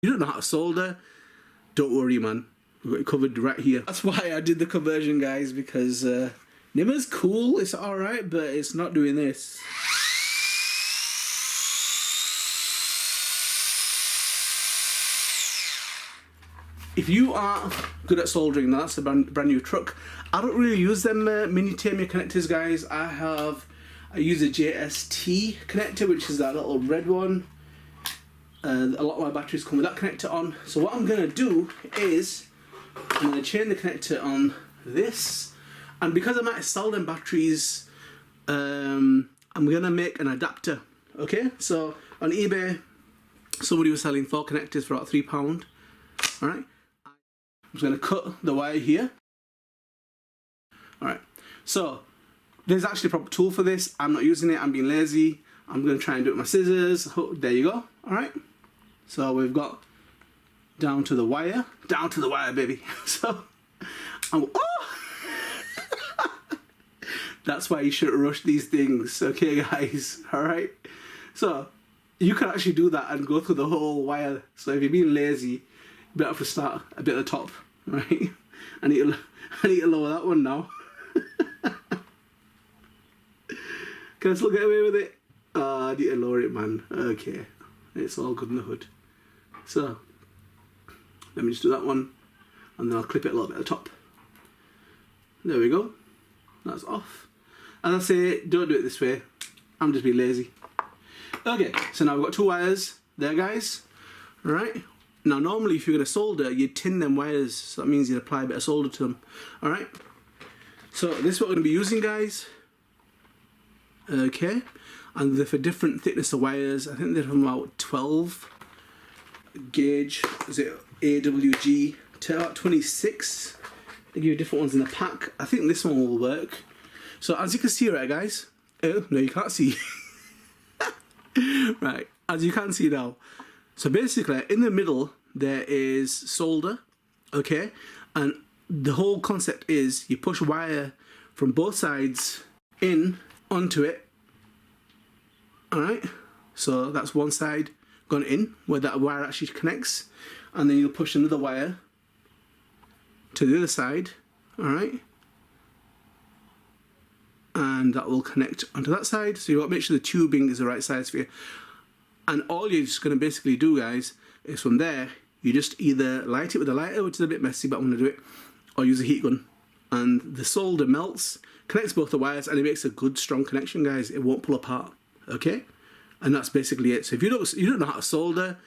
you don't know how to solder, don't worry, man. We've got it covered right here. That's why I did the conversion, guys, because Nimmer's cool, it's alright, but it's not doing this. If you are good at soldering, now that's a brand new truck. I don't really use them mini Tamiya connectors, guys. I use a JST connector, which is that little red one. A lot of my batteries come with that connector on. So what I'm going to do is I'm going to chain the connector on this, and because I'm out of soldering batteries, I'm going to make an adapter. Okay, so on eBay somebody was selling 4 connectors for about £3. Alright, I'm just going to cut the wire here. Alright, so there's actually a proper tool for this. I'm not using it, I'm being lazy. I'm going to try and do it with my scissors. Oh, there you go. Alright, so we've got down to the wire, baby. So, oh! That's why you shouldn't rush these things, okay, guys? Alright, so you can actually do that and go through the whole wire. So if you're being lazy, you better have to start a bit at the top, right? I need to lower that one now. Can I still get away with it? I need to lower it, man. Okay, it's all good in the hood. So let me just do that one, and then I'll clip it a little bit at the top. There we go. That's off. As I say, don't do it this way. I'm just being lazy. Okay, so now we've got 2 wires there, guys. Alright. Now normally if you're going to solder, you'd tin them wires, so that means you'd apply a bit of solder to them. Alright. So this is what we're going to be using, guys. Okay. And they're for different thickness of wires. I think they're from about 12 gauge. Is it AWG to about 26? They give you different ones in the pack. I think this one will work. So as you can see, right, guys. Oh, no, you can't see. Right, as you can see now. So basically, in the middle, there is solder. Okay? And the whole concept is you push wire from both sides in onto it. Alright? So that's one side gone in, where that wire actually connects. And then you'll push another wire to the other side. Alright? And that will connect onto that side. So you want to make sure the tubing is the right size for you. And all you're just going to basically do, guys, is from there, you just either light it with a lighter, which is a bit messy, but I'm going to do it, or use a heat gun. And the solder melts, connects both the wires, and it makes a good, strong connection, guys. It won't pull apart, okay? And that's basically it. So if you don't know how to solder,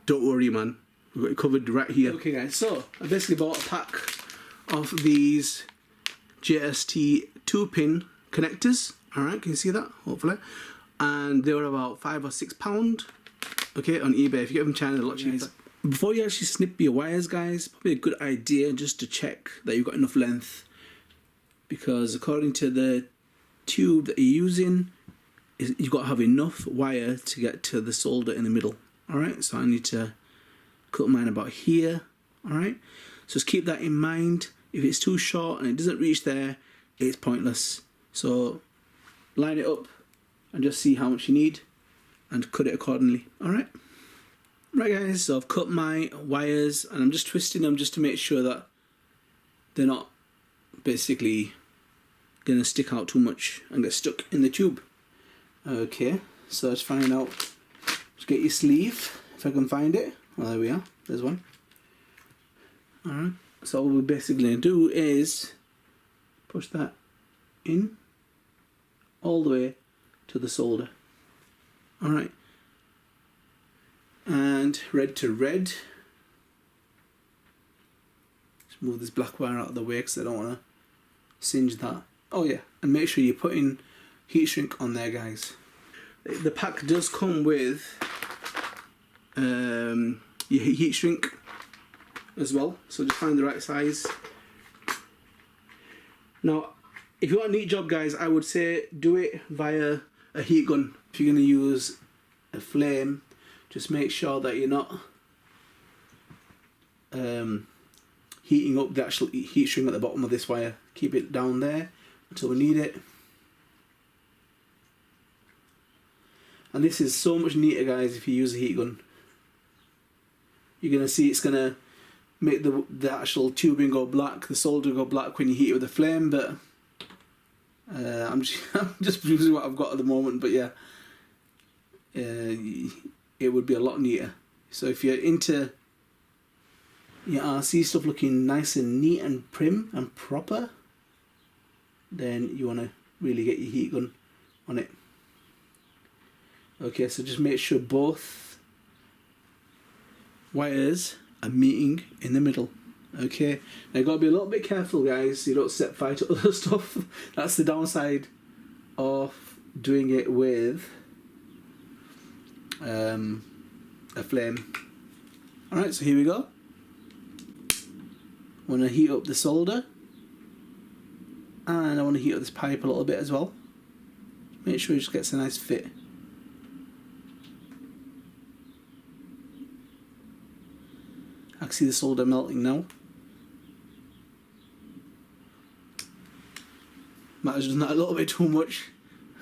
don't worry, man. We've got it covered right here. Okay, guys, so I basically bought a pack of these JST 2-pin connectors. Alright, can you see that? Hopefully. And they were about £5 or £6, okay, on eBay. If you get them in China, they're a lot cheaper. Before you actually snip your wires, guys, probably a good idea just to check that you've got enough length, because according to the tube that you're using, you've got to have enough wire to get to the solder in the middle. Alright, so I need to cut mine about here. Alright, so just keep that in mind. If it's too short and it doesn't reach there, it's pointless. So line it up and just see how much you need and cut it accordingly. Alright? Right, guys, so I've cut my wires and I'm just twisting them just to make sure that they're not basically gonna stick out too much and get stuck in the tube. Okay, so let's find out. Let's get your sleeve, if I can find it. Well, there we are, there's one. Alright, so what we're basically gonna do is push that in all the way to the solder. Alright, and red to red. Just move this black wire out of the way because I don't want to singe that. Oh yeah, and make sure you're putting heat shrink on there, guys. The pack does come with your heat shrink as well, so just find the right size. Now if you want a neat job, guys, I would say do it via a heat gun. If you're going to use a flame, just make sure that you're not heating up the actual heat shrink at the bottom of this wire. Keep it down there until we need it. And this is so much neater, guys, if you use a heat gun. you're going to see it's going to make the actual tubing go black, the solder go black when you heat it with a flame, but I'm just using what I've got at the moment, but yeah, it would be a lot neater. So if you're into your RC stuff looking nice and neat and prim and proper, then you want to really get your heat gun on it. Okay, so just make sure both wires are meeting in the middle. Okay, now you've got to be a little bit careful, guys, so you don't set fire to other stuff. That's the downside of doing it with a flame. Alright, so here we go. I want to heat up the solder, and I want to heat up this pipe a little bit as well. Make sure it just gets a nice fit. I can see the solder melting now. Might have done that a little bit too much,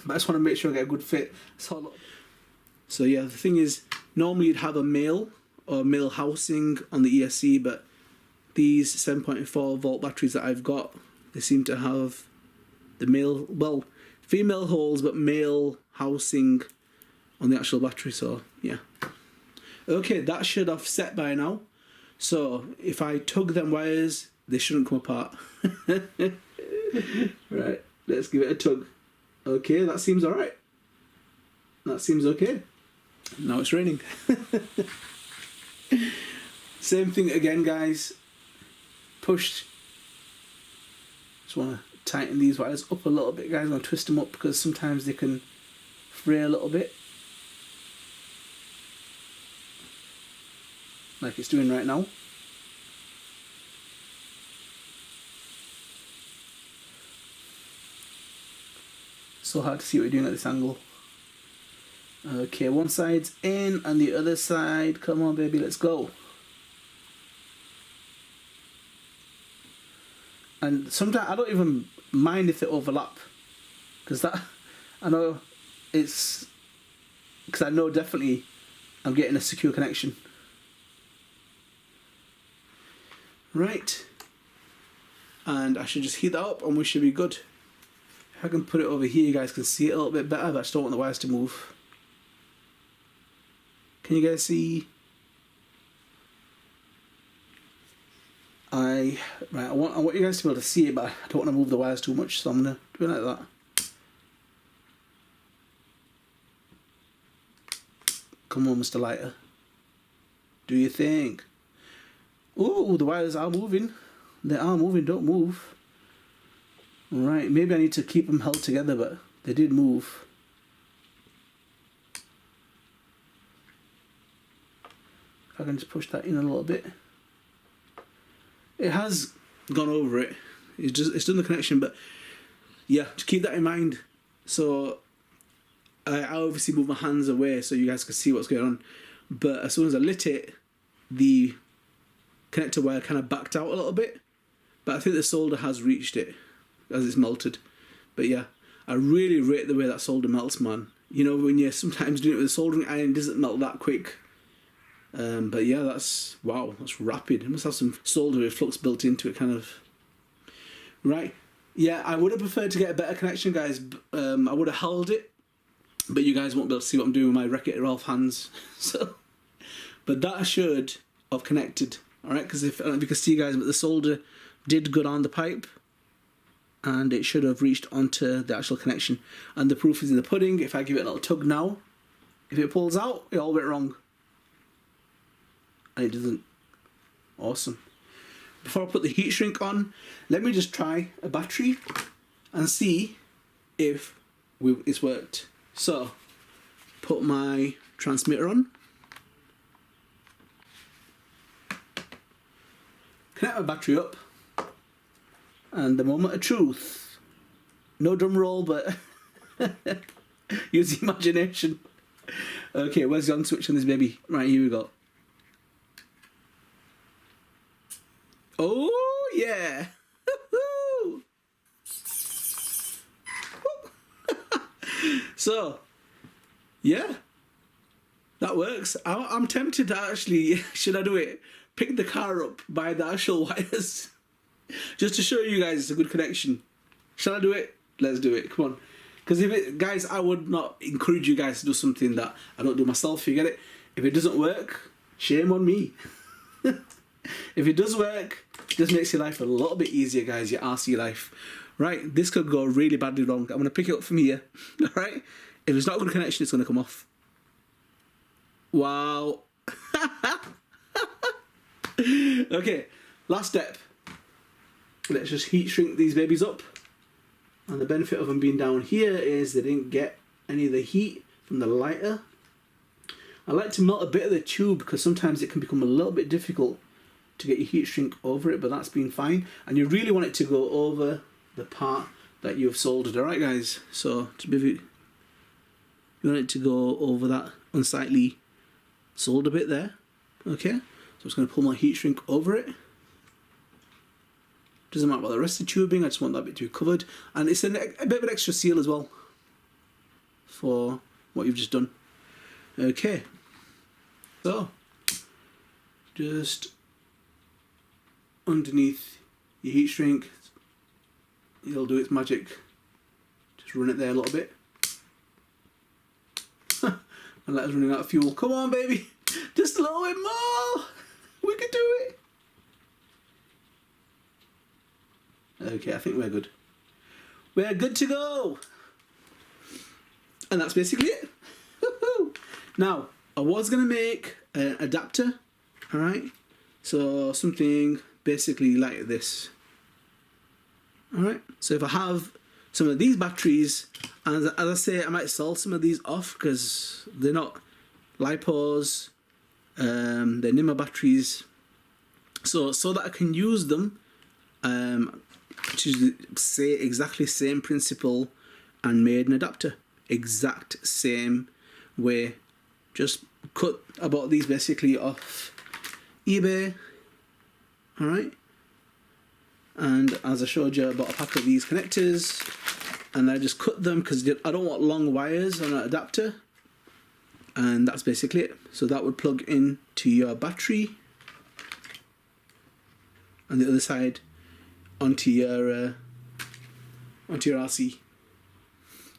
but I just want to make sure I get a good fit. So yeah, the thing is, normally you'd have a male or male housing on the ESC, but these 7.4 volt batteries that I've got, they seem to have the male, well, female holes, but male housing on the actual battery, so yeah. Okay, that should have set by now. So if I tug them wires, they shouldn't come apart. Right, let's give it a tug. Okay, that seems alright. That seems okay. Now it's raining. Same thing again, guys. Pushed. Just want to tighten these wires up a little bit, guys. I'm going to twist them up because sometimes they can fray a little bit, like it's doing right now. So hard to see what you're doing at this angle. Okay, one side's in and the other side. Come on, baby, let's go. And sometimes I don't even mind if they overlap, because that, I know it's, because I know definitely I'm getting a secure connection. Right, and I should just heat that up and we should be good. If I can put it over here, you guys can see it a little bit better, but I just don't want the wires to move. Can you guys see? Right, I want you guys to be able to see it, but I don't want to move the wires too much, so I'm going to do it like that. Come on, Mr. Lighter. Do you think? Oh, the wires are moving. They are moving, don't move. Right, maybe I need to keep them held together, but they did move. If I can just push that in a little bit. It has gone over it. It's done the connection, but yeah, to keep that in mind. So I obviously moved my hands away so you guys can see what's going on. But as soon as I lit it, the connector wire kind of backed out a little bit. But I think the solder has reached it as it's melted. But yeah, I really rate the way that solder melts, man. You know, when you're sometimes doing it with a soldering iron, it doesn't melt that quick. But yeah, wow, that's rapid. It must have some solder with flux built into it, kind of. Right, yeah, I would have preferred to get a better connection, guys. I would have held it, but you guys won't be able to see what I'm doing with my Wreck-It Ralph hands. So, but that should have connected, alright, because if I don't know if you can see, guys, but the solder did go down the pipe, and it should have reached onto the actual connection. And the proof is in the pudding. If I give it a little tug now, if it pulls out, it all went wrong. And it doesn't. Awesome. Before I put the heat shrink on, let me just try a battery and see if it's worked. So, put my transmitter on. Connect my battery up. And the moment of truth. No drum roll, but use the imagination. Okay, where's the on switch on this baby? Right, here we go. Oh yeah! So, yeah, That works. I'm tempted to actually, should I do it? Pick the car up by the actual wires. Just to show you guys it's a good connection. Shall I do it? Let's do it. Come on. Because if it, guys, I would not encourage you guys to do something that I don't do myself. You get it? If it doesn't work, shame on me. If it does work, it just makes your life a little bit easier, guys. Your RC life. Right? This could go really badly wrong. I'm going to pick it up from here. All right? If it's not a good connection, it's going to come off. Wow. Okay, last step. Let's just heat shrink these babies up. And the benefit of them being down here is they didn't get any of the heat from the lighter. I like to melt a bit of the tube because sometimes it can become a little bit difficult to get your heat shrink over it, but that's been fine. And you really want it to go over the part that you've soldered, alright guys? So to be, you want it to go over that unsightly solder bit there. Okay, so I'm just going to pull my heat shrink over it. Doesn't matter about the rest of the tubing, I just want that bit to be covered. And it's a bit of an extra seal as well for what you've just done. Okay, so just underneath your heat shrink, it'll do its magic. Just run it there a little bit. And let us running out of fuel. Come on, baby, just a little bit more. We can do it. Okay, I think we're good. We're good to go. And that's basically it. Now, I was going to make an adapter, alright? So something basically like this. Alright, so if I have some of these batteries, and as I say, I might sell some of these off because they're not LiPos, they're NIMA batteries. So that I can use them, to say exactly same principle and made an adapter. Exact same way. Just cut, I bought these basically off eBay. Alright. And as I showed you, I bought a pack of these connectors and I just cut them because I don't want long wires on an adapter. And that's basically it. So that would plug into your battery and the other side onto your RC.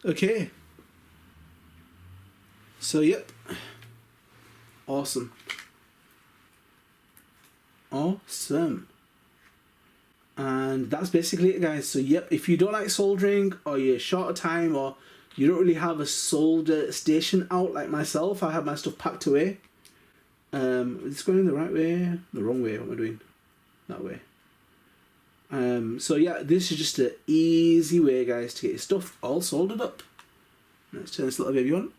Okay. So yep. Awesome. Awesome. And that's basically it, guys. So yep, if you don't like soldering or you're short of time or you don't really have a solder station out like myself, I have my stuff packed away. It's going the right way, the wrong way, what am I doing? That way. So yeah, this is just an easy way, guys, to get your stuff all soldered up. Let's turn this little baby on.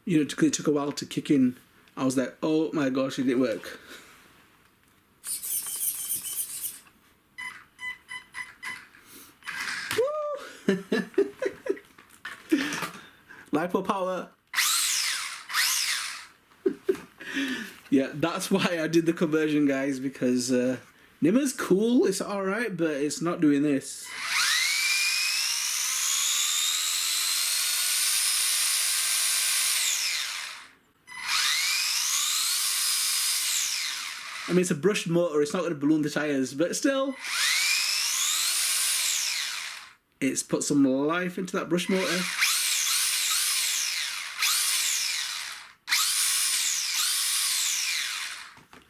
You know, it took a while to kick in. I was like, oh my gosh, it didn't work. Woo! Lipo power. Yeah, that's why I did the conversion, guys, because NIMA's cool, it's alright, but it's not doing this. I mean, it's a brushed motor, it's not going to balloon the tyres, but still, it's put some life into that brush motor.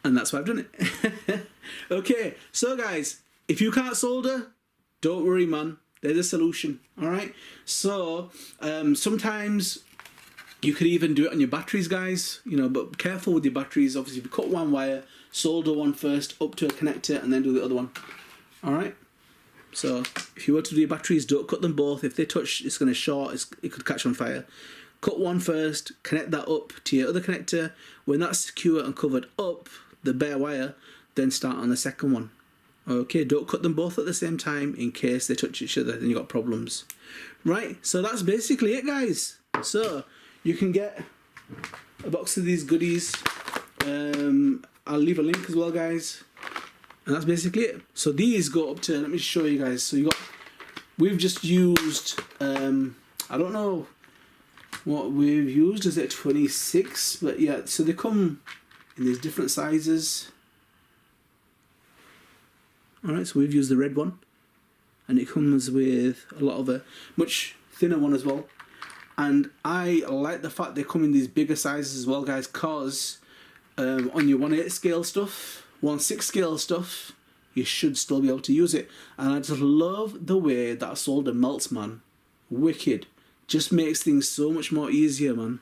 And that's why I've done it. Okay, so guys, if you can't solder, don't worry, man. There's a solution, alright? So, sometimes you could even do it on your batteries, guys, you know, but careful with your batteries. Obviously, if you cut one wire, solder one first up to a connector and then do the other one. Alright? So, if you were to do your batteries, don't cut them both. If they touch, it's going to short, it could catch on fire. Cut one first, connect that up to your other connector. When that's secure and covered up, the bare wire, then start on the second one. Okay, don't cut them both at the same time in case they touch each other, then you got problems. Right, so that's basically it, guys. So, you can get a box of these goodies. I'll leave a link as well, guys. And that's basically it. So these go up to, let me show you guys. So we've just used, I don't know what we've used is at 26, but yeah, so they come in these different sizes. Alright, so we've used the red one, and it comes with a lot of a much thinner one as well. And I like the fact they come in these bigger sizes as well, guys, because on your 1/8 scale stuff, 1/6 scale stuff, you should still be able to use it. And I just love the way that solder melts, man. Wicked. Just makes things so much more easier, man.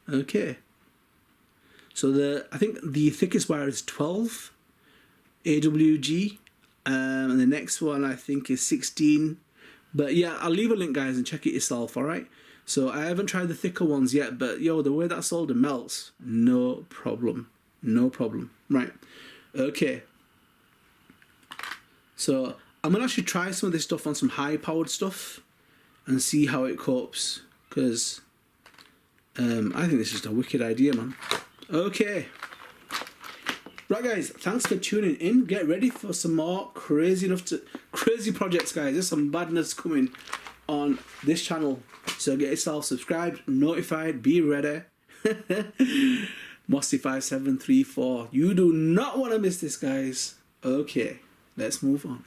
Okay. So I think the thickest wire is 12 AWG, and the next one I think is 16. But yeah, I'll leave a link, guys, and check it yourself, alright? So I haven't tried the thicker ones yet, but yo, the way that solder melts, no problem. No problem. Right. Okay. So I'm going to actually try some of this stuff on some high-powered stuff and see how it copes, because I think this is just a wicked idea, man. Okay. Right, guys, thanks for tuning in. Get ready for some more crazy projects, guys. There's some badness coming on this channel. So get yourself subscribed, notified, be ready. Mossy5734. You do not want to miss this, guys. Okay, let's move on.